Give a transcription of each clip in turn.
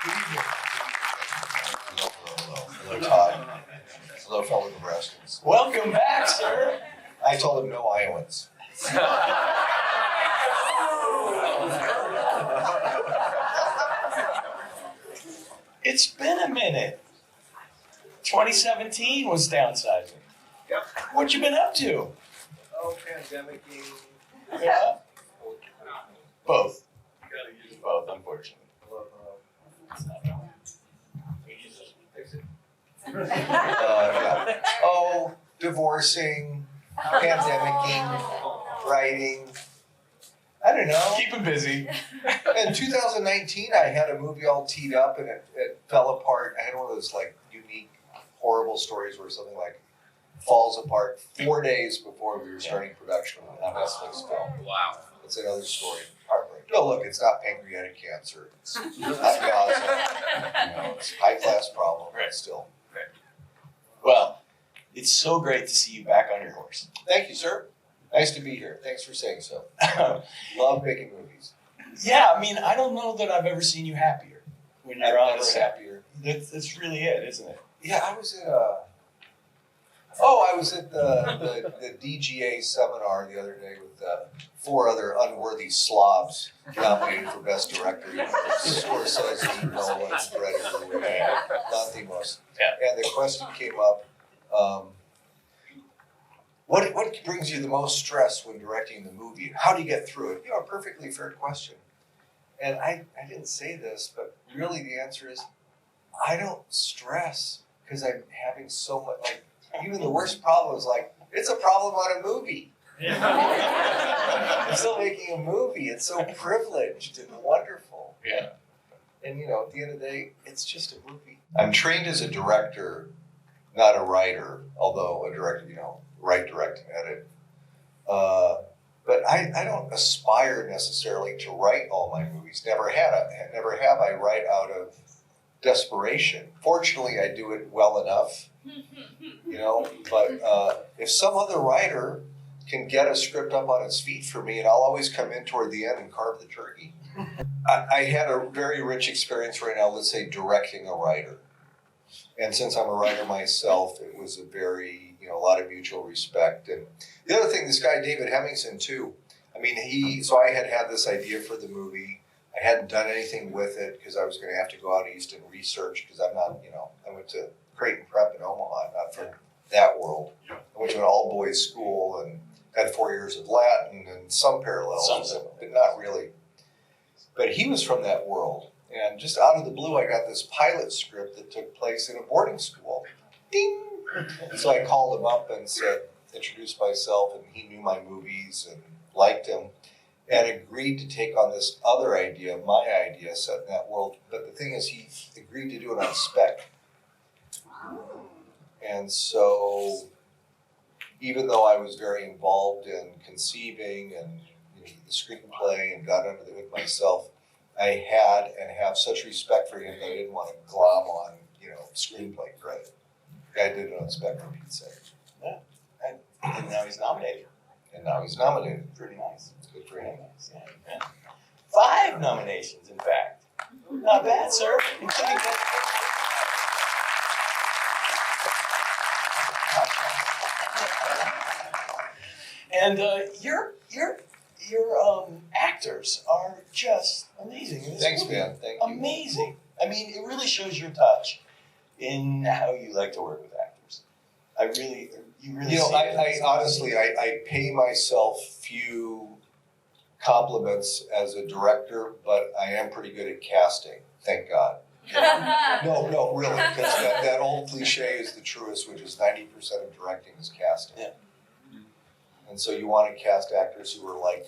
Hello, Todd. Hello, fellow Nebraskans. Welcome back, sir. I told him no Iowans. It's been a minute. 2017 was downsizing. Yep. What you been up to? Oh, pandemic-ing. Yeah. Both. Gotta use Both, unfortunately. Fix it. Yeah. Oh, divorcing, pandemicing, writing. I don't know. Keep him busy. In 2019, I had a movie all teed up and it fell apart. I had one of those like unique, horrible stories where something like falls apart 4 days before we were starting production on Netflix film. Wow. That's another story. Heartbreak. No, look, it's not pancreatic cancer. It's not Gaza. It's a high-class problem, Right. but still. Well, it's so great to see you back on your horse. Thank you, sir. Nice to be here. Thanks for saying so. Love making movies. Yeah, I mean, I don't know that I've ever seen you happier when I'm you're on never the set. happier. That's really it, isn't it? Yeah, I was at the DGA seminar the other day with 4 other unworthy slobs nominated for Best Director. Scorsese, Nolan, Predator, Lanthimos. Yeah. And the question came up, what brings you the most stress when directing the movie? And how do you get through it? You know, a perfectly fair question. And I didn't say this, but really the answer is, I don't stress because I'm having so much, like, even the worst problem is like, it's a problem on a movie. I'm still making a movie. It's so privileged and wonderful. Yeah. And you know, at the end of the day, it's just a movie. I'm trained as a director, not a writer, although a director, you know, write, direct, and edit. But I don't aspire necessarily to write all my movies. Never have I write out of desperation. Fortunately, I do it well enough, you know, but if some other writer can get a script up on its feet for me, and I'll always come in toward the end and carve the turkey. I had a very rich experience right now, let's say, directing a writer. And since I'm a writer myself, it was a very, you know, a lot of mutual respect. And the other thing, this guy, David Hemmingson, too, I mean, so I had this idea for the movie. I hadn't done anything with it because I was going to have to go out east and research because I'm not, you know, I went to Creighton Prep in Omaha, not from that world. I went to an all-boys school and had 4 years of Latin and some parallels, but not really. But he was from that world. And just out of the blue, I got this pilot script that took place in a boarding school. Ding! And so I called him up and said, introduced myself, and he knew my movies and liked him, and agreed to take on this other idea, my idea, set in that world. But the thing is, he agreed to do it on spec. And so, even though I was very involved in conceiving and, you know, the screenplay and got under the hood myself, I had and have such respect for him that I didn't want to glom on, you know, screenplay credit. I did it on spec for Pete's sake. Yeah. And now he's nominated. And now he's nominated. Pretty nice. Good for him. Nice. Yeah. 5 nominations, in fact. Not bad, sir. Including and your actors are just amazing. In this Thanks, movie. man. Thank you. Amazing. I mean, it really shows your touch in how you like to work with actors. You really. You know, see I honestly, I pay myself few compliments as a director, but I am pretty good at casting. Thank God. No, really, because that old cliche is the truest, which is 90% of directing is casting. Yeah. And so you want to cast actors who are like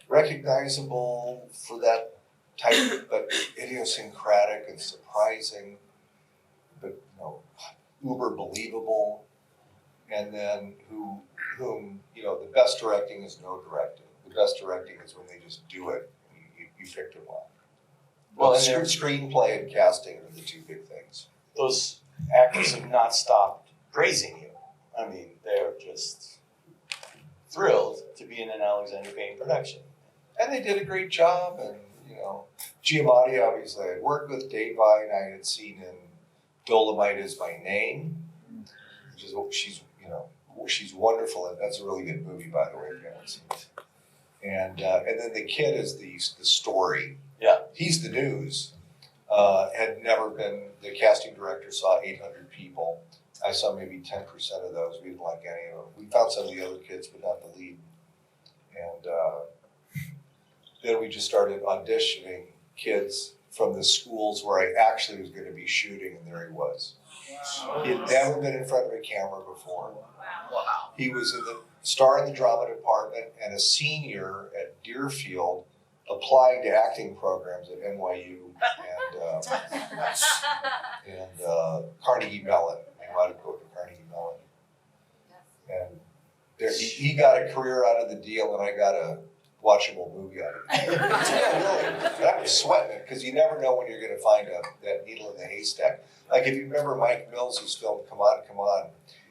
recognizable for that type, but idiosyncratic and surprising, but you know, uber believable, and then whom you know, the best directing is no directing. The best directing is when they just do it. And you picked it well. Well, and screenplay and casting are the 2 big things. those actors have not stopped praising you. I mean, they're just thrilled to be in an Alexander Payne production. And they did a great job, and Giamatti, obviously, I had worked with. Dave Vine, I had seen in Dolomite Is My Name, which is she's wonderful, and that's a really good movie, by the way, if you haven't seen it. And then the kid is the story. Yeah. He's the news. Had never been. The casting director saw 800 people. I saw maybe 10% of those. We didn't like any of them. We found some of the other kids, but not the lead. And then we just started auditioning kids from the schools where I actually was going to be shooting, and there he was. Wow. He had never been in front of a camera before. Wow. He was in the star in the drama department and a senior at Deerfield, applying to acting programs at NYU and Carnegie Mellon. He wanted to go to Carnegie Mellon. And there, he got a career out of the deal, and I got a watchable movie out of it. Yeah, really. But I was sweating it because you never know when you're going to find that needle in the haystack. Like if you remember Mike Mills' film Come On, Come On,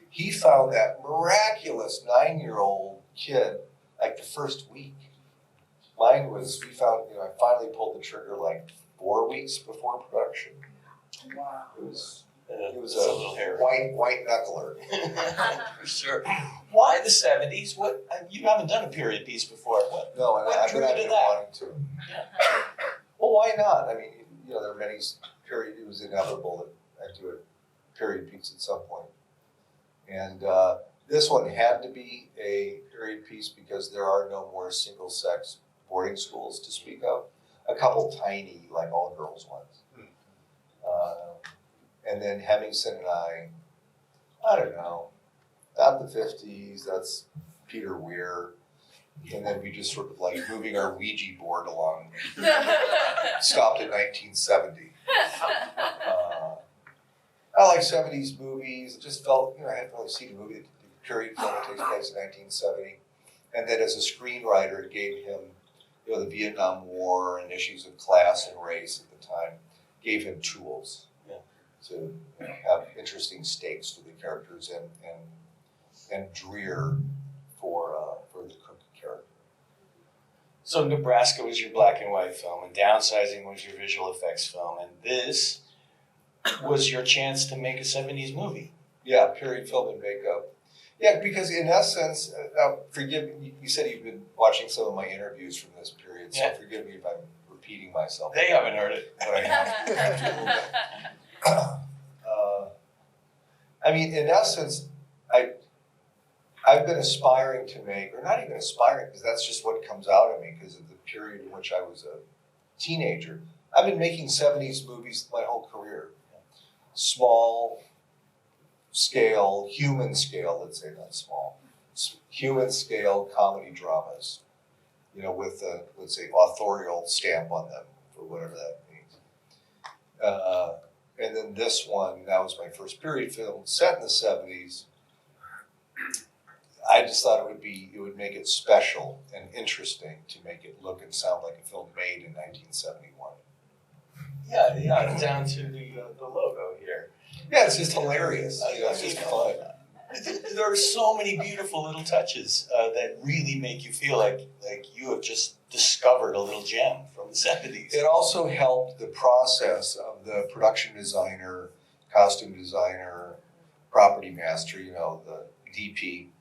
he found that miraculous 9-year-old kid like the first week. Mine was, I finally pulled the trigger like 4 weeks before production. Wow. It was It's a little hairy. white knuckler. For sure. Why the 70s? What you haven't done a period piece before. What? No, and What I've drew been you to that? wanting to. Well, why not? I mean, there are many period. It was inevitable that I'd do a period piece at some point. And this one had to be a period piece because there are no more single-sex boarding schools to speak of. A couple tiny, like all-girls ones. And then Hemmingson and I don't know, not the 50s, that's Peter Weir. And then we just sort of like moving our Ouija board along. Stopped at 1970. I like 70s movies. It just felt, I hadn't really seen a movie, the period film that takes place in 1970. And then as a screenwriter, it gave him, the Vietnam War and issues of class and race at the time, gave him tools to have interesting stakes for the characters and drear for the cook character. So Nebraska was your black and white film, and Downsizing was your visual effects film, and this was your chance to make a 70s movie. Yeah, period film and makeup. Yeah, because in essence, forgive me, you said you've been watching some of my interviews from this period, so forgive me if I'm repeating myself. They haven't heard it. But I have to a little bit. I mean, in essence, I've been aspiring to make, or not even aspiring, because that's just what comes out of me because of the period in which I was a teenager. I've been making 70s movies my whole career. Small scale, human scale, let's say, not small, human scale comedy dramas, with a, let's say, authorial stamp on them, for whatever that means. And then this one, that was my first period film, set in the 70s. I just thought it would make it special and interesting to make it look and sound like a film made in 1971. Yeah, down to the logo here. Yeah, it's just hilarious. It's just fun. There are so many beautiful little touches that really make you feel like you have just discovered a little gem from the 70s. It also helped the process of the production designer, costume designer, property master, the DP,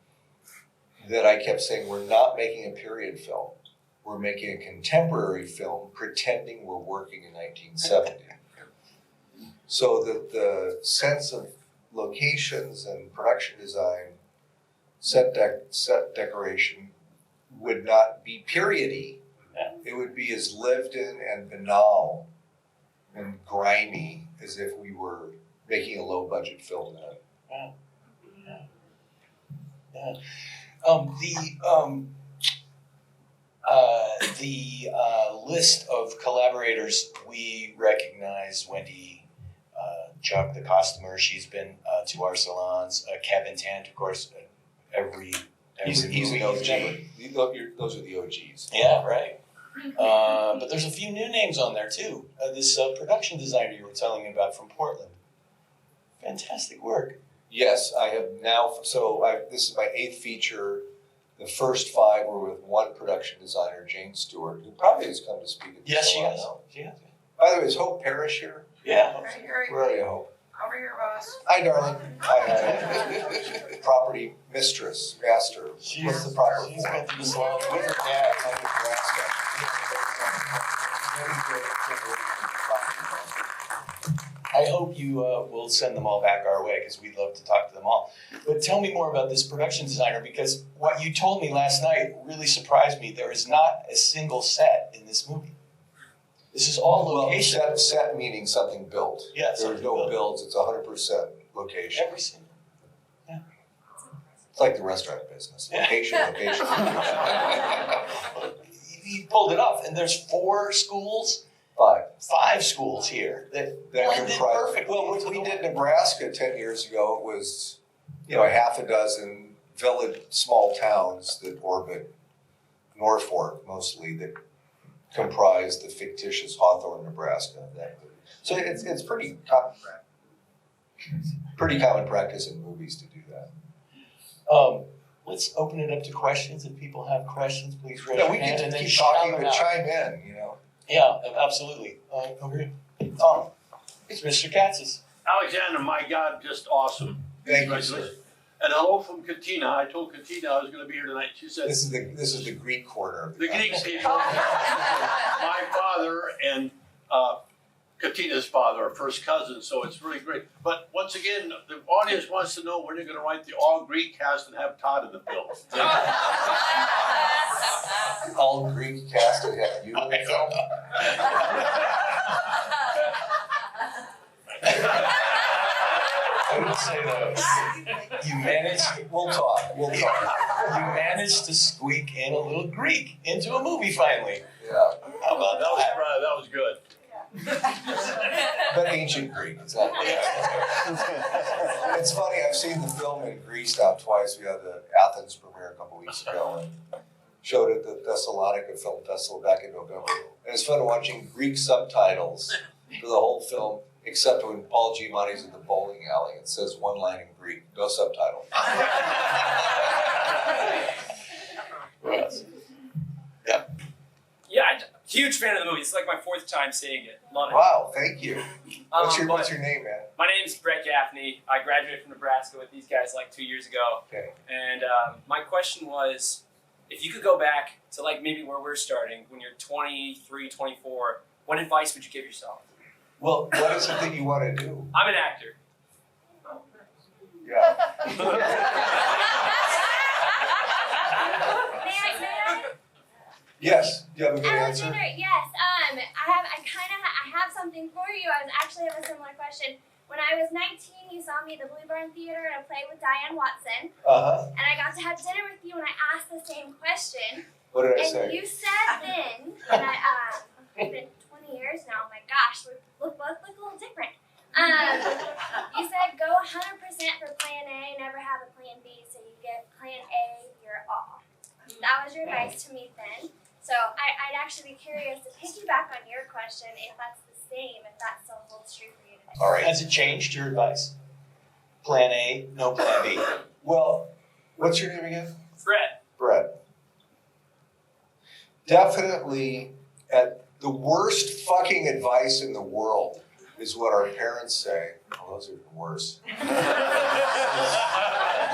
that I kept saying, we're not making a period film. We're making a contemporary film pretending we're working in 1970. So that the sense of locations and production design, set decoration would not be periody. Yeah. It would be as lived in and banal and grimy as if we were making a low budget film then. Yeah. The list of collaborators, we recognize Wendy Chuck, the costumer. She's been to our salons. Kevin Tant, of course, every He's movie an OG. he's never- Those are the OGs. Yeah, right. But there's a few new names on there too. This production designer you were telling me about from Portland. Fantastic work. Yes, I have now. So this is my 8th feature. The first 5 were with one production designer, Jane Stewart, who probably has come to speak at the Yes, she salon has. now. She has. By the way, is Hope Parrish here? Yeah. Right here, Where are you, Hope? over here, boss. Hi, darling. Hi. Property mistress, master. What's the proper She's form? been to the salon with her dad in Nebraska. I hope you will send them all back our way because we'd love to talk to them all. But tell me more about this production designer, because what you told me last night really surprised me. There is not a single set in this movie. This is all location. Well, set meaning something built. Yeah, There's something no built. builds, it's 100% location. Every single. It's like the restaurant business. Location, location, location. He pulled it off, and there's 4 schools, 5 schools here that blended perfectly. Well, when we did Nebraska 10 years ago, it was, a half a dozen village, small towns that orbit Norfolk mostly, that comprise the fictitious Hawthorne, Nebraska. So it's pretty common practice in movies to do that. Let's open it up to questions. If people have questions, please raise Yeah, your we hand can and then keep shout talking, them but out. chime in, Yeah, absolutely. Over here. Tom, it's Mr. Katz's. Alexander, my God, just awesome. Thank you, sir. And hello from Katina. I told Katina I was going to be here tonight. She said, This is the Greek corner of the Greek conversation. people, my father and Katina's father are first cousins, so it's really great. But once again, the audience wants to know when you're going to write the all Greek cast and have Todd in the film. All Greek cast and have you in the film? I would say though, you managed. We'll talk. You managed to squeak in a little Greek into a movie finally. Yeah. How about that? That was good. But ancient Greek, exactly. It's funny, I've seen the film in Greece now twice. We had the Athens premiere a couple weeks ago and showed it at the Thessalonica Film Festival back in November. And it's fun watching Greek subtitles for the whole film, except when Paul Giamatti's at the bowling alley and says one line in Greek, no subtitle. Yes. Yeah, huge fan of the movie. It's like my 4th time seeing it. Love it. Wow, thank you. What's But your name, man? My name's Brett Gaffney. I graduated from Nebraska with these guys like 2 years ago. Okay. And my question was, if you could go back to like maybe where we're starting, when you're 23, 24, what advice would you give yourself? Well, what is it that you want to do? I'm an actor. Yeah. May I? Yes, do you have a good answer? Alexander, yes. I have something for you. I actually have a similar question. When I was 19, you saw me at the Blue Barn Theater in a play with Diane Watson, Uh-huh. and I got to have dinner with you, and I asked the same question. What did I And say? you said then, and it's been 20 years now. Oh my gosh, we both look a little different. You said go 100% for Plan A, never have a Plan B, so you get Plan A your all. That was your advice to me then. So I'd actually be curious to piggyback on your question if that's the same, if that still holds true for you today. All right. Has it changed your advice? Plan A, no plan B. Well, what's your name again? Brett. Brett. Definitely, at the worst fucking advice in the world is what our parents say. Oh, those are the worst.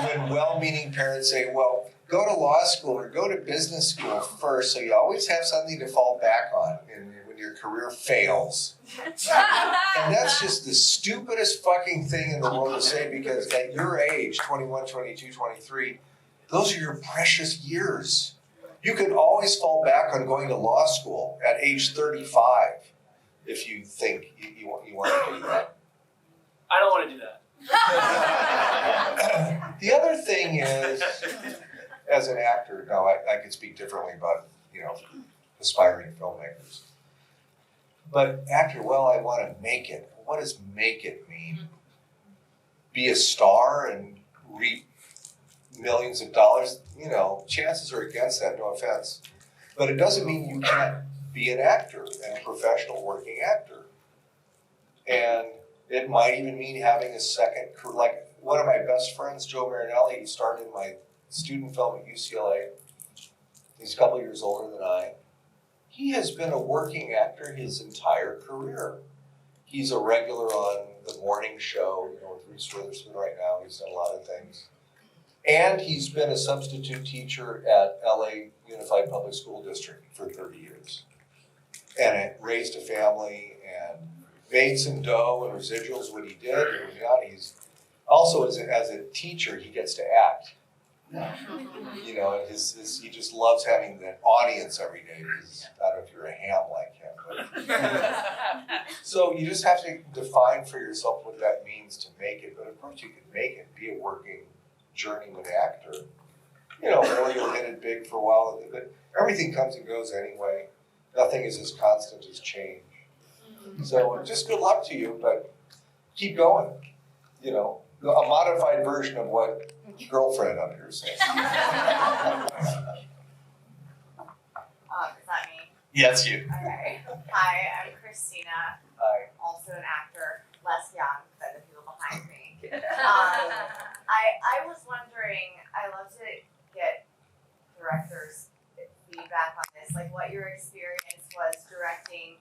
When well-meaning parents say, well, go to law school or go to business school first, so you always have something to fall back on when your career fails. And that's just the stupidest fucking thing in the world to say, because at your age, 21, 22, 23, those are your precious years. You could always fall back on going to law school at age 35 if you think you want to do that. I don't want to do that. The other thing is, as an actor, now I could speak differently about, aspiring filmmakers. But actor, well, I want to make it. What does make it mean? Be a star and reap millions of dollars? Chances are against that, no offense. But it doesn't mean you can't be an actor and a professional working actor. And it might even mean having a second career. Like one of my best friends, Joe Marinelli, he starred in my student film at UCLA. He's a couple years older than I. He has been a working actor his entire career. He's a regular on the morning show, with Reese Witherspoon right now. He's done a lot of things. And he's been a substitute teacher at LA Unified Public School District for 30 years. And it raised a family and made some dough and residuals when he did. And he's also, as a teacher, he gets to act. And he just loves having that audience every day. Because I don't know if you're a ham like him, but so you just have to define for yourself what that means to make it. But of course, you can make it, be a working journeyman actor. Or you'll hit it big for a while, but everything comes and goes anyway. Nothing is as constant as change. So just good luck to you, but keep going. A modified version of what girlfriend up here says. Is that me? Yeah, it's you. Okay. Hi, I'm Christina. Hi. Also an actor, less young than the people behind me. I was wondering, I love to get directors' feedback on this, like what your experience was directing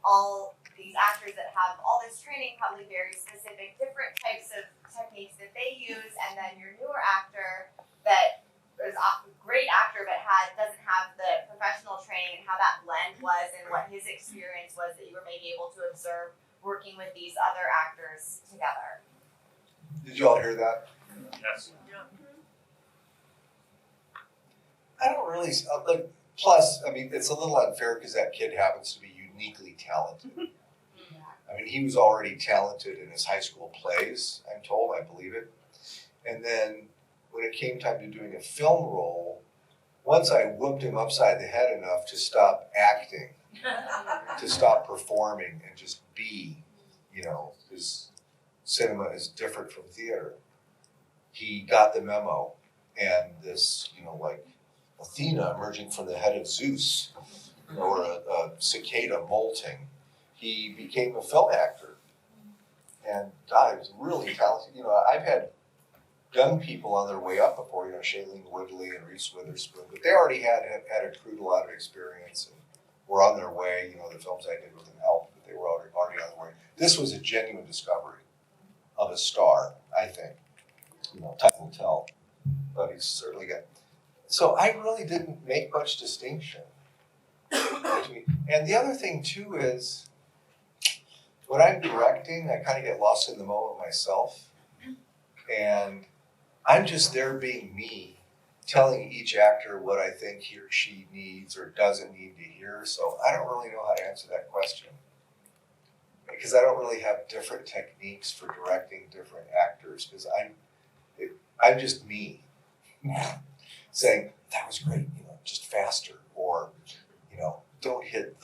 all these actors that have all this training, probably very specific, different types of techniques that they use, and then your newer actor that is a great actor but doesn't have the professional training, and how that blend was and what his experience was that you were maybe able to observe working with these other actors together. Did you all hear that? Yes. I don't really, plus, it's a little unfair because that kid happens to be uniquely talented. He was already talented in his high school plays, I'm told, I believe it. And then when it came time to doing a film role, once I whooped him upside the head enough to stop acting, to stop performing and just be, because cinema is different from theater. He got the memo, and this, like Athena emerging from the head of Zeus, or a cicada molting. He became a film actor, and God, he was really talented. I've had young people on their way up before, Shailene Woodley and Reese Witherspoon, but they already had accrued a lot of experience and were on their way. The films I did with them helped, but they were already on their way. This was a genuine discovery of a star, I think. Time will tell, but he's certainly got. So I really didn't make much distinction between. And the other thing too is, when I'm directing, I kind of get lost in the moment myself, and I'm just there being me, telling each actor what I think he or she needs or doesn't need to hear. So I don't really know how to answer that question, because I don't really have different techniques for directing different actors, because I'm just me saying, that was great, just faster, or, don't hit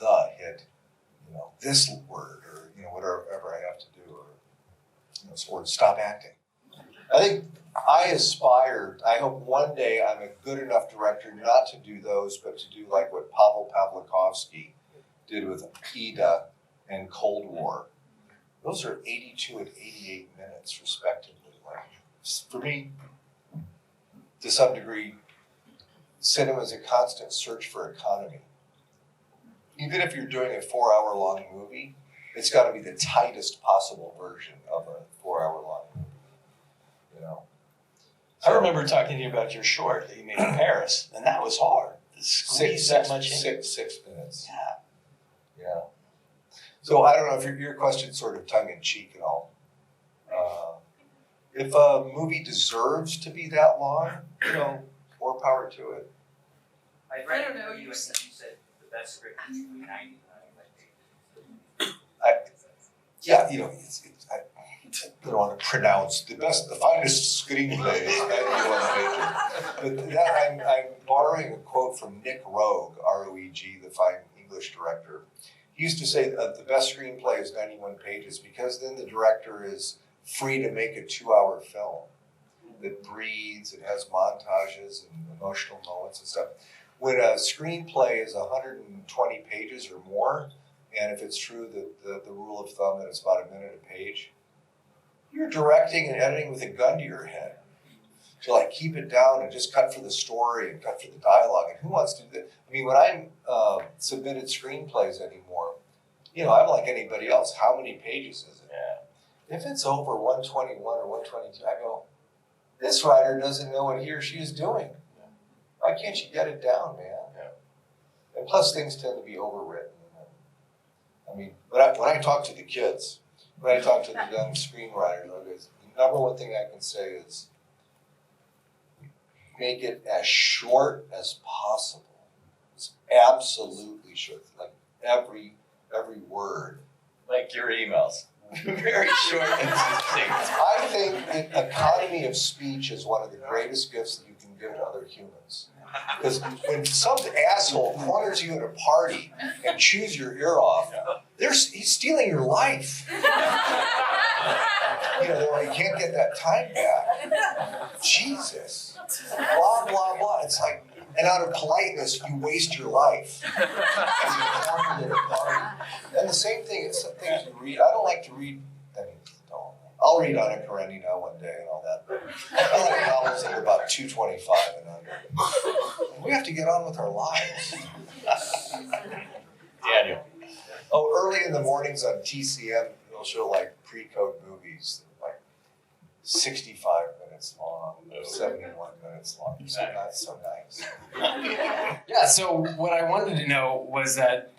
this word, or, whatever I have to do, or stop acting. I think I hope one day I'm a good enough director not to do those, but to do like what Pavel Pawlikowski did with Ida and Cold War. Those are 82 and 88 minutes respectively. For me, to some degree, cinema is a constant search for economy. Even if you're doing a 4-hour-long movie, it's got to be the tightest possible version of a 4-hour-long movie. I remember talking to you about your short that you made in Paris, and that was hard. To squeeze that much in. 6 minutes. Yeah. So I don't know if your question's sort of tongue in cheek and all. If a movie deserves to be that long, more power to it. I read an interview, I think you said the best script is 99 pages. Yeah, I don't want to pronounce the finest screenplay is 91 pages. But that I'm borrowing a quote from Nick Roeg, R-O-E-G, the fine English director. He used to say that the best screenplay is 91 pages because then the director is free to make a 2-hour film that breathes, it has montages and emotional moments and stuff. When a screenplay is 120 pages or more, and if it's true that the rule of thumb that it's about a minute a page, you're directing and editing with a gun to your head. to like keep it down and just cut for the story and cut for the dialogue. And who wants to do that? I mean, when I'm submitted screenplays anymore, you know, I'm like anybody else. How many pages is it? Yeah. If it's over 121 or 122, I go, this writer doesn't know what he or she is doing. Why can't you get it down, man? Yeah. And plus, things tend to be overwritten. I mean, when I talk to the kids, when I talk to the young screenwriters, the number one thing I can say is make it as short as possible. It's absolutely short, like every word. Like your emails. Very short and succinct. I think the economy of speech is one of the greatest gifts that you can give to other humans. Because when some asshole corners you at a party and chews your ear off, he's stealing your life. You know, you can't get that time back. Jesus. Blah, blah, blah. It's like, and out of politeness, you waste your life. And you cornered at a party. And the same thing, it's some things you read. I don't like to read, I mean, I'll read Anna Karenina one day and all that, but I like novels that are about 225 and under. We have to get on with our lives. Daniel. Oh, early in the mornings on TCM, they'll show like pre-code movies, like 65 minutes long, 71 minutes long. So that's so nice. Yeah, so what I wanted to know was that,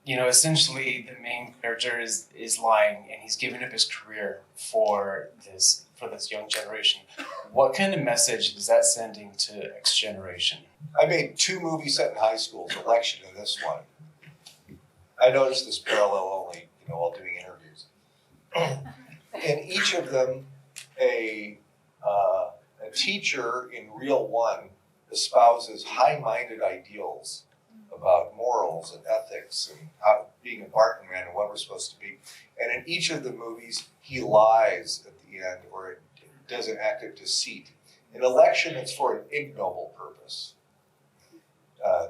you know, essentially the main character is lying and he's giving up his career for this young generation. What kind of message is that sending to the next generation? I made 2 movies set in high schools, Election and this one. I noticed this parallel only, you know, while doing interviews. In each of them, a teacher in Reel 1 espouses high-minded ideals about morals and ethics and how being a Barton man and what we're supposed to be. And in each of the movies, he lies at the end or it does an act of deceit. In Election, it's for an ignoble purpose,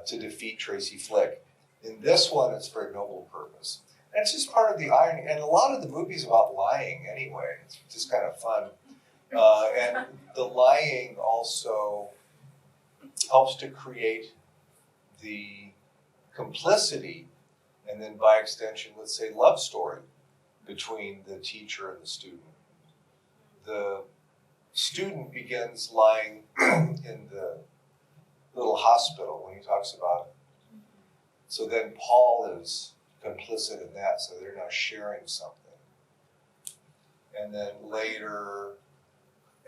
to defeat Tracy Flick. In this one, it's for a noble purpose. And it's just part of the irony. And a lot of the movies about lying anyway. It's just kind of fun. And the lying also helps to create the complicity and then by extension, let's say, love story between the teacher and the student. The student begins lying in the little hospital when he talks about it. So then Paul is complicit in that, so they're now sharing something. And then later,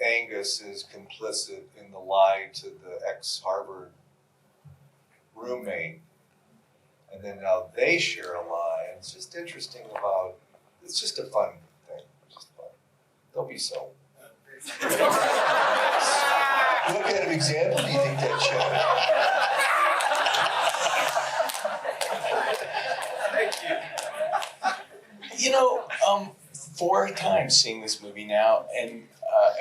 Angus is complicit in the lie to the ex-Harvard roommate. And then now they share a lie. And it's just interesting about, it's just a fun thing. Just fun. Don't be so. What kind of example do you think that shows? You know, 4 times seeing this movie now, and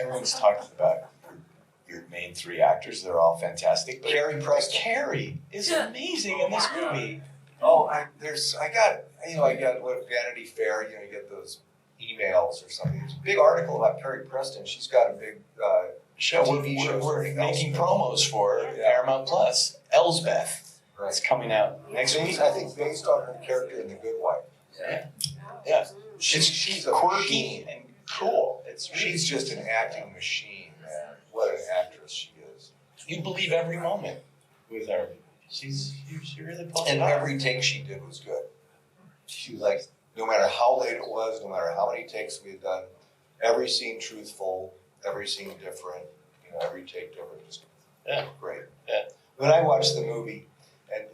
everyone's talking about your main 3 actors. They're all fantastic. But Carrie Preston. Carrie is amazing in this movie. Oh, I got what Vanity Fair, you get those emails or something. There's a big article about Carrie Preston. She's got a big Show TV show. we're making promos for Yeah. Paramount Plus. Elsbeth. Right. It's coming out next week. I think based on her character in The Good Wife. Yeah. She's a quirky machine. and cool. She's just an acting machine, man. What an actress she is. You believe every moment with her. She really pulls And it off. every take she did was good. She was like, no matter how late it was, no matter how many takes we had done, every scene truthful, every scene different, every take different, just great. Yeah. When I watched the movie, and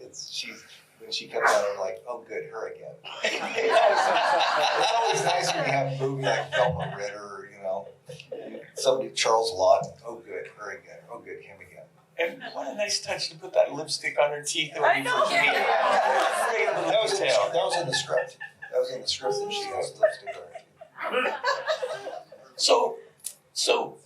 when she comes out, I'm like, oh good, her again. It's always nice when you have a movie like Thelma Ritter, somebody, Charles Lawton, oh good, her again, oh good, him again. And what a nice touch to put that lipstick on her teeth. I know. That was in the script. That was in the script that she has lipstick on her teeth. So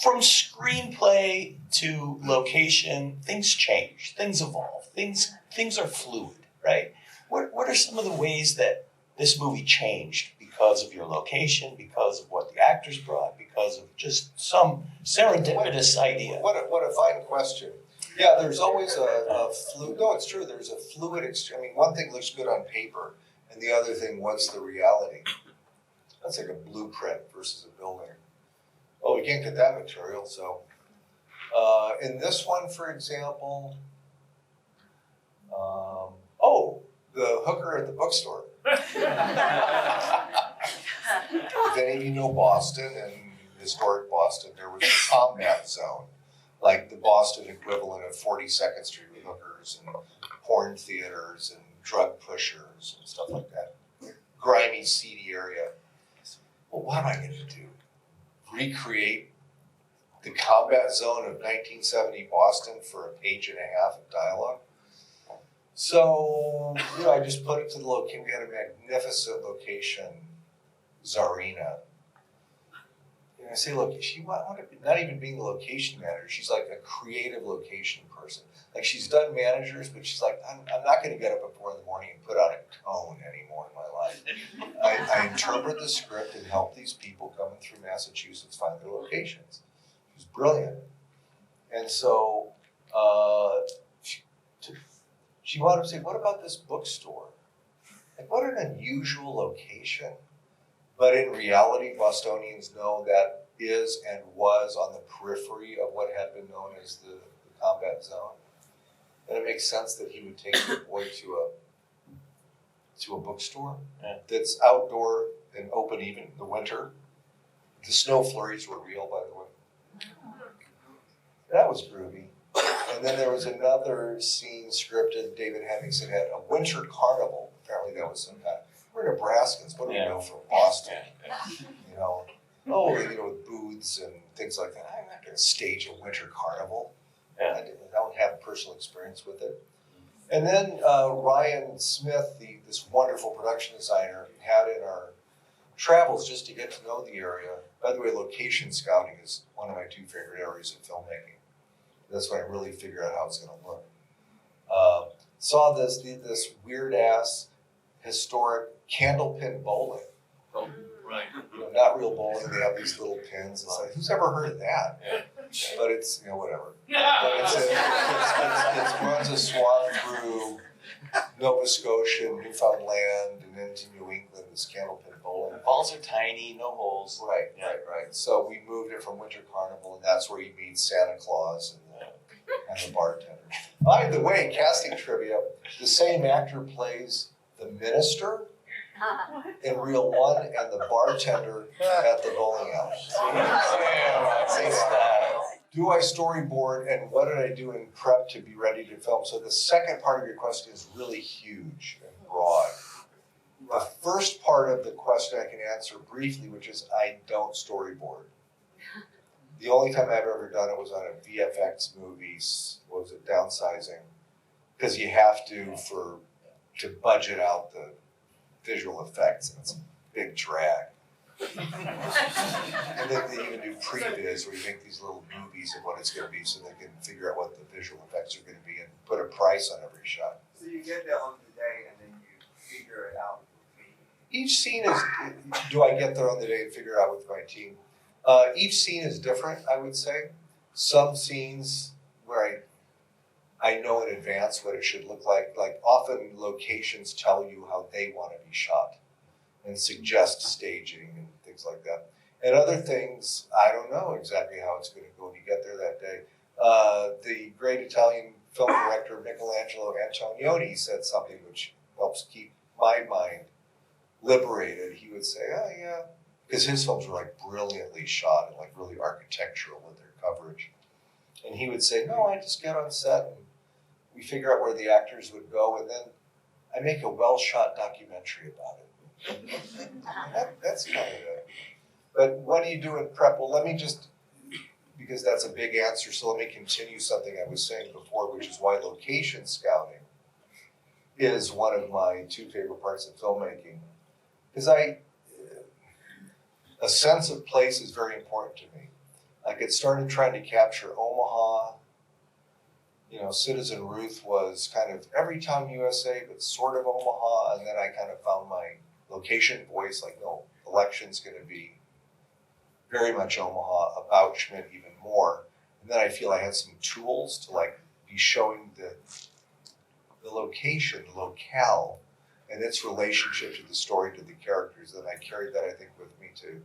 from screenplay to location, things change, things evolve, things are fluid, right? What are some of the ways that this movie changed because of your location, because of what the actors brought, because of just some serendipitous idea. What a fine question. Yeah, there's always a fluid, no, it's true, there's a fluid exchange. I mean, one thing looks good on paper, and the other thing, what's the reality? That's like a blueprint versus a building. Oh, we can't get that material, so. In this one, for example, the hooker at the bookstore. If any of you know Boston and historic Boston, there was a combat zone, like the Boston equivalent of 42nd Street with hookers and porn theaters and drug pushers and stuff like that. Grimy, seedy area. Well, what am I going to do? Recreate the combat zone of 1970 Boston for a page and a half of dialogue? So, I just put it to the location. We had a magnificent location, Czarina. And I say, look, she not even being the location manager, she's like a creative location person. Like, she's done managers, but she's like, I'm not going to get up at 4 a.m. and put on a tone anymore in my life. I interpret the script and help these people coming through Massachusetts find their locations. She's brilliant. And so, she wanted to say, what about this bookstore? Like, what an unusual location. But in reality, Bostonians know that is and was on the periphery of what had been known as the combat zone. And it makes sense that he would take the boy to a bookstore that's outdoor and open even in the winter. The snow flurries were real, by the way. That was groovy. And then there was another scene scripted. David Henningsen had a winter carnival. Apparently that was some kind. We're Nebraskans. What do we know from Boston? With booths and things like that. I'm not going to stage a winter carnival. I don't have personal experience with it. And then Ryan Smith, this wonderful production designer, had in our travels just to get to know the area. By the way, location scouting is one of my 2 favorite areas of filmmaking. That's when I really figure out how it's going to look. Saw this weird ass historic candlepin bowling. Oh, right. Not real bowling. They have these little pins. It's like, who's ever heard of that? But it's whatever. But it runs a swath through Nova Scotia, Newfoundland, and into New England. This candlepin bowling. Balls are tiny, no holes. Right. So we moved it from Winter Carnival, and that's where you meet Santa Claus and the bartender. By the way, casting trivia: the same actor plays the minister in Reel 1 and the bartender at the bowling alley. Do I storyboard, and what did I do in prep to be ready to film? So the second part of your question is really huge and broad. The first part of the question I can answer briefly, which is I don't storyboard. The only time I've ever done it was on a VFX movie. What was it, Downsizing? Because you have to budget out the visual effects, and it's a big drag. And then they even do pre-viz where you make these little movies of what it's going to be so they can figure out what the visual effects are going to be and put a price on every shot. So you get there on the day and then you figure it out with me. Each scene is, do I get there on the day and figure it out with my team? Each scene is different, I would say. Some scenes where I know in advance what it should look like often locations tell you how they want to be shot and suggest staging and things like that. And other things, I don't know exactly how it's going to go when you get there that day. The great Italian film director Michelangelo Antonioni said something which helps keep my mind liberated. He would say, oh yeah, because his films were like brilliantly shot and like really architectural with their coverage. And he would say, no, I just get on set and we figure out where the actors would go, and then I make a well-shot documentary about it. That's kind of it. But what do you do in prep? Well, let me just, because that's a big answer, so let me continue something I was saying before, which is why location scouting is one of my 2 favorite parts of filmmaking. Because a sense of place is very important to me. I get started trying to capture Omaha. Citizen Ruth was kind of every town USA, but sort of Omaha. And then I kind of found my location voice, like, no, election's going to be very much Omaha, about Schmidt even more. And then I feel I had some tools to like be showing the location, the locale, and its relationship to the story, to the characters. And I carried that, I think, with me to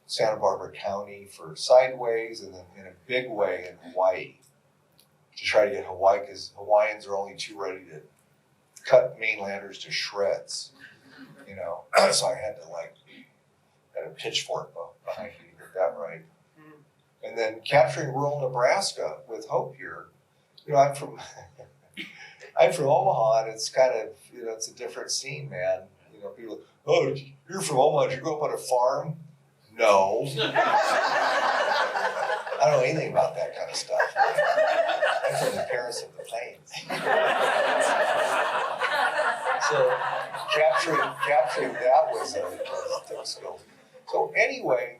Santa Barbara County for Sideways, and then in a big way in Hawaii, to try to get Hawaii, because Hawaiians are only too ready to cut mainlanders to shreds, you know. So I had to like, had a pitchfork behind me to get that right. And then capturing rural Nebraska with Hope here. You know, I'm from Omaha, and it's kind of, you know, it's a different scene, man. You know, people, oh, you're from Omaha, did you grow up on a farm? No. I don't know anything about that kind of stuff. I'm from the Paris of the Plains. So capturing that was a skill. So anyway,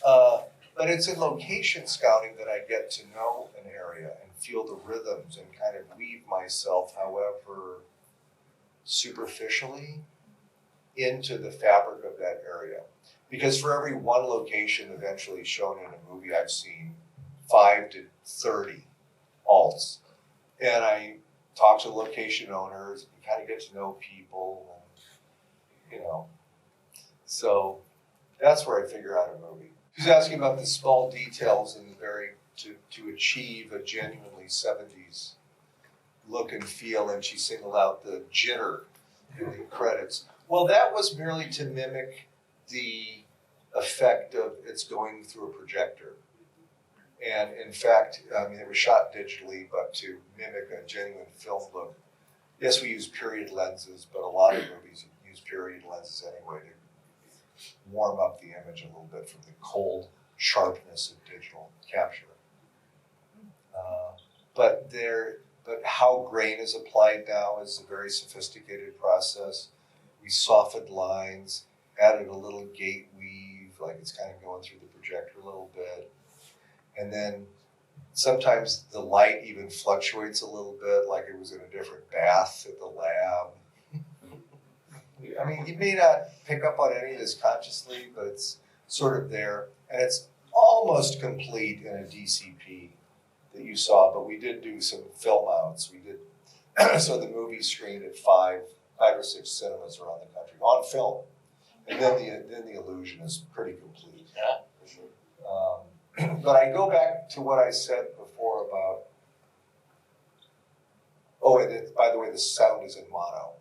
but it's in location scouting that I get to know an area and feel the rhythms and kind of weave myself, however superficially, into the fabric of that area. Because for every one location eventually shown in a movie, I've seen 5 to 30 alts. And I talk to location owners and kind of get to know people, and, you know. So that's where I figure out a movie. She's asking about the small details and to achieve a genuinely 70s look and feel, and she singled out the jitter in the credits. Well, that was merely to mimic the effect of it's going through a projector. And in fact, I mean, it was shot digitally, but to mimic a genuine film look. Yes, we use period lenses, but a lot of movies use period lenses anyway to warm up the image a little bit from the cold sharpness of digital capture. But how grain is applied now is a very sophisticated process. We softened lines, added a little gate weave, like it's kind of going through the projector a little bit. And then sometimes the light even fluctuates a little bit, like it was in a different bath at the lab. I mean, you may not pick up on any of this consciously, but it's sort of there. And it's almost complete in a DCP that you saw, but we did do some film outs. We did, so the movie screened at five or six cinemas around the country on film. And then the illusion is pretty complete. Yeah. But I go back to what I said before about, and by the way, the sound is in mono.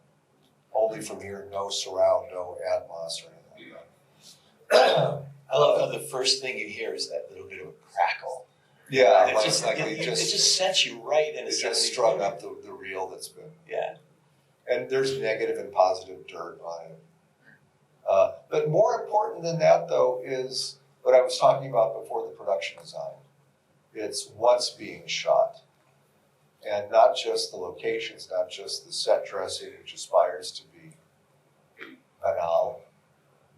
Only from here, no surround, no Atmos or anything like that. I love how the first thing you hear is that little bit of a crackle. Yeah, It just it just sets you right in a just 70s strung movie. up the reel that's been. Yeah. And there's negative and positive dirt on it. But more important than that, though, is what I was talking about before, the production design. It's what's being shot. And not just the locations, not just the set dressing, which aspires to be banal,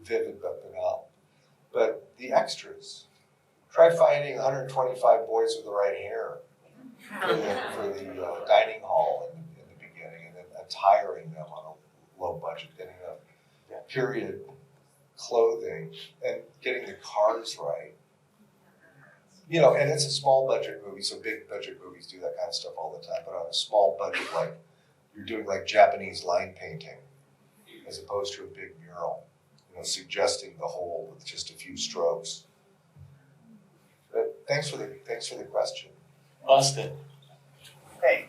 vivid but banal, but the extras. Try finding 125 boys with the right hair for the dining hall in the beginning, and then attiring them on a low budget, getting a period clothing, and getting the cars right. You know, and it's a small budget movie, so big budget movies do that kind of stuff all the time, but on a small budget, like you're doing like Japanese line painting as opposed to a big mural, you know, suggesting the whole with just a few strokes. But thanks for the question. Austin. Hey,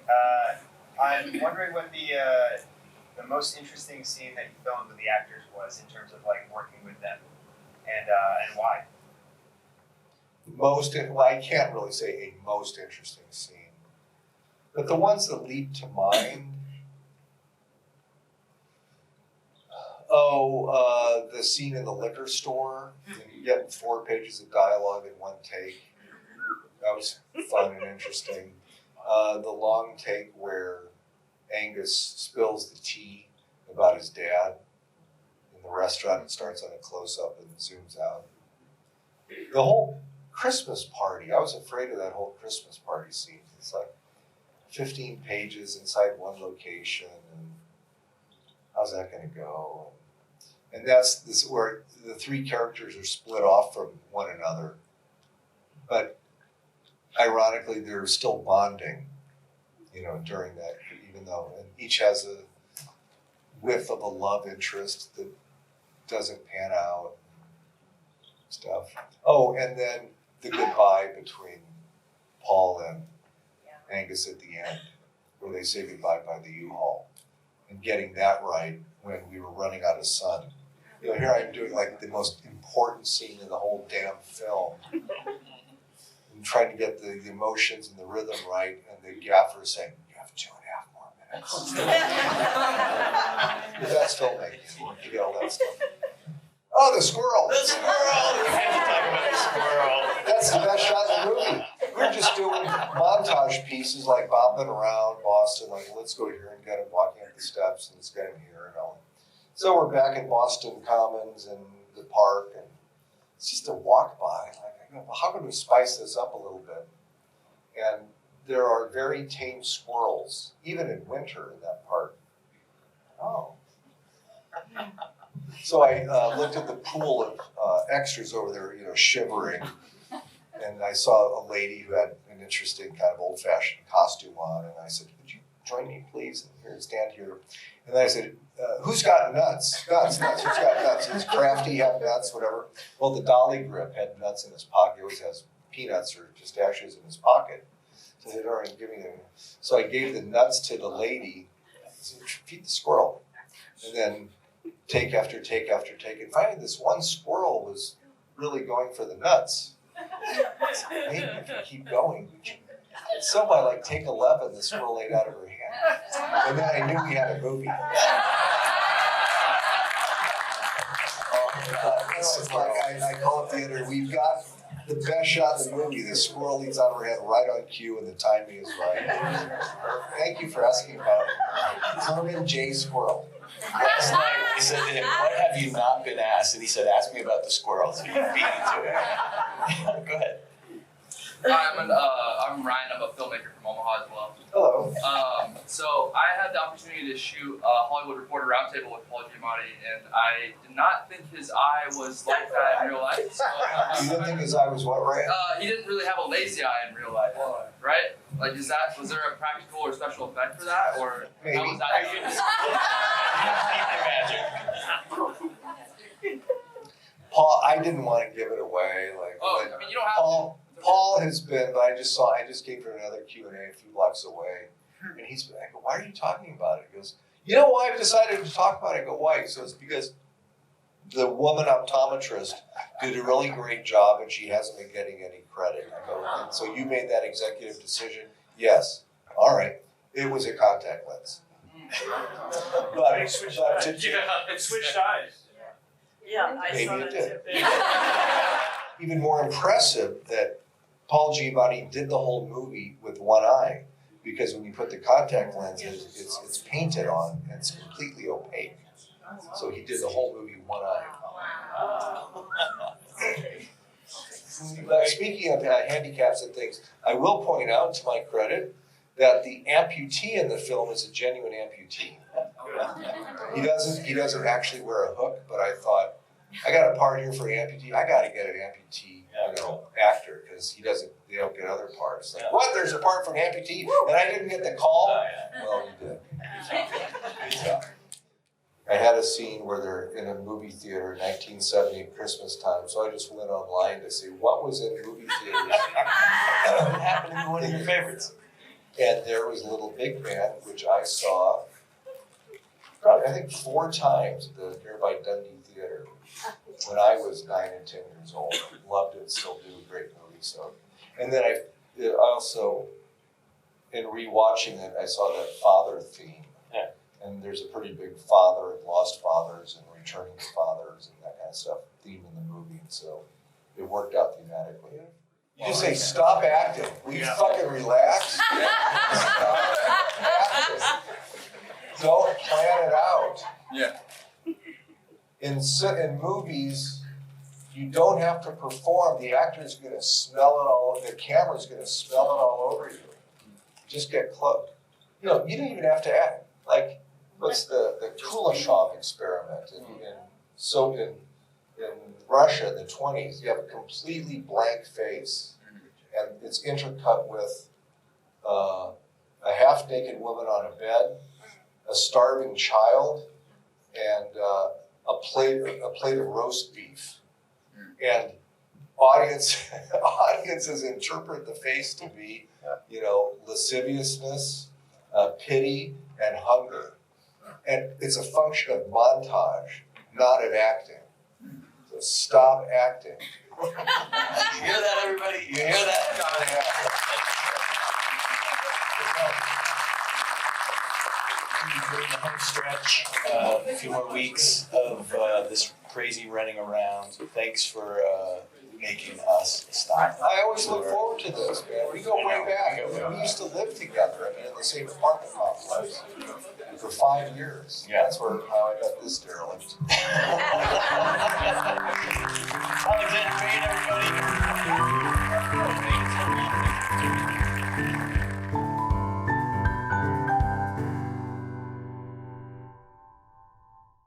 I'm wondering what the most interesting scene that you filmed with the actors was in terms of like working with them, and why. I can't really say a most interesting scene, but the ones that leap to mind. The scene in the liquor store, and you get 4 pages of dialogue in one take. That was fun and interesting. The long take where Angus spills the tea about his dad in the restaurant and starts on a close-up and zooms out. The whole Christmas party, I was afraid of that whole Christmas party scene. It's like 15 pages inside one location, and how's that going to go? And that's this where the three characters are split off from one another. But ironically, they're still bonding, during that, even though, and each has a whiff of a love interest that doesn't pan out, stuff. Oh, and then the goodbye between Paul and Angus at the end, where they say goodbye by the U-Haul, and getting that right when we were running out of sun. Here I'm doing like the most important scene in the whole damn film. I'm trying to get the emotions and the rhythm right, and the gaffer is saying, "You have 2.5 more minutes." But that's filmmaking. You get all that stuff. Oh, the squirrel! The squirrel! We have to talk about the squirrel. That's the best shot in the movie. We're just doing montage pieces like bopping around Boston, like let's go here and get him walking up the steps, and let's get him here and all. So we're back at Boston Commons and the park, and it's just a walk by. Well, how can we spice this up a little bit? And there are very tame squirrels, even in winter in that park. Oh. So I looked at the pool of extras over there, shivering. And I saw a lady who had an interesting kind of old-fashioned costume on. And I said, "Would you join me, please? And here, stand here." And then I said, "Who's got nuts? Nuts. Who's got nuts?" Is Crafty have nuts, whatever? Well, the Dolly Grip had nuts in his pocket. He always has peanuts or pistachios in his pocket. So they'd already given him. So I gave the nuts to the lady. I said, "Feed the squirrel." And then take after take after take. And finally, this one squirrel was really going for the nuts. I said, "Maybe if you keep going." And so by like take 11, the squirrel ate out of her hand. And then I knew we had a movie. It's like I call it the other. We've got the best shot in the movie. The squirrel eats out of her hand right on cue, and the timing is right. Thank you for asking about Herman J. Squirrel. Last night I said to him, "What have you not been asked?" And he said, "Ask me about the squirrel." So you beat me to it. Go ahead. I'm Ryan. I'm a filmmaker from Omaha as well. Hello. So I had the opportunity to shoot a Hollywood Reporter Roundtable with Paul Giamatti, and I did not think his eye was like that in real life. So, You didn't think his eye was what, right? he didn't really have a lazy eye in real life, right? Like, was there a practical or special effect for that, or Maybe. how was that? Paul, I didn't want to give it away. You don't have Paul has been, but I just came from another Q&A a few blocks away. And he's been, I go, "Why are you talking about it?" He goes, "You know why I've decided to talk about it?" I go, "Why?" So it's because the woman optometrist did a really great job and she hasn't been getting any credit. I go, "And so you made that executive decision?" "Yes." "All right." It was a contact lens. But It switched eyes. Yeah, I Maybe saw it that did. too. Even more impressive that Paul Giamatti did the whole movie with one eye, because when you put the contact lens, it's painted on and it's completely opaque. So he did the whole movie with one eye. But speaking of handicaps and things, I will point out, to my credit, that the amputee in the film is a genuine amputee. He doesn't actually wear a hook, but I thought, I got a part here for an amputee. I got to get an amputee, actor, because they don't get other parts. Like, what? There's a part for an amputee, and I didn't get the call. Well, you did. Good job. I had a scene where they're in a movie theater in 1970 at Christmas time, so I just went online to see what was in movie theaters. What happened to be one of your favorites? And there was Little Big Man, which I saw probably, I think, 4 times at the nearby Dundee Theater when I was 9 and 10 years old. Loved it, still do, a great movie. So, and then I also, in rewatching it, I saw that father theme. Yeah. And there's a pretty big father and lost fathers and returning fathers and that kind of stuff theme in the movie. And so it worked out thematically. You just say, "Stop acting. Will you fucking relax?" Stop acting. Don't plan it out. Yeah. In movies, you don't have to perform. The actor's going to smell it all. The camera's going to smell it all over you. Just get close. You don't even have to act. Like, what's the Kuleshov experiment in So in Russia in the 20s, you have a completely blank face, and it's intercut with a half-naked woman on a bed, a starving child, and a plate of roast beef. And audiences interpret the face to be, lasciviousness, pity, and hunger. And it's a function of montage, not of acting. So stop acting. You hear that, everybody? You hear that? We're in the home stretch, a few more weeks of this crazy running around. Thanks for making us stop. I always look forward to this, man. We go way back. We used to live together, in the same apartment complex for 5 years. Yeah. That's how I got this derelict. Alexander Payne, everybody.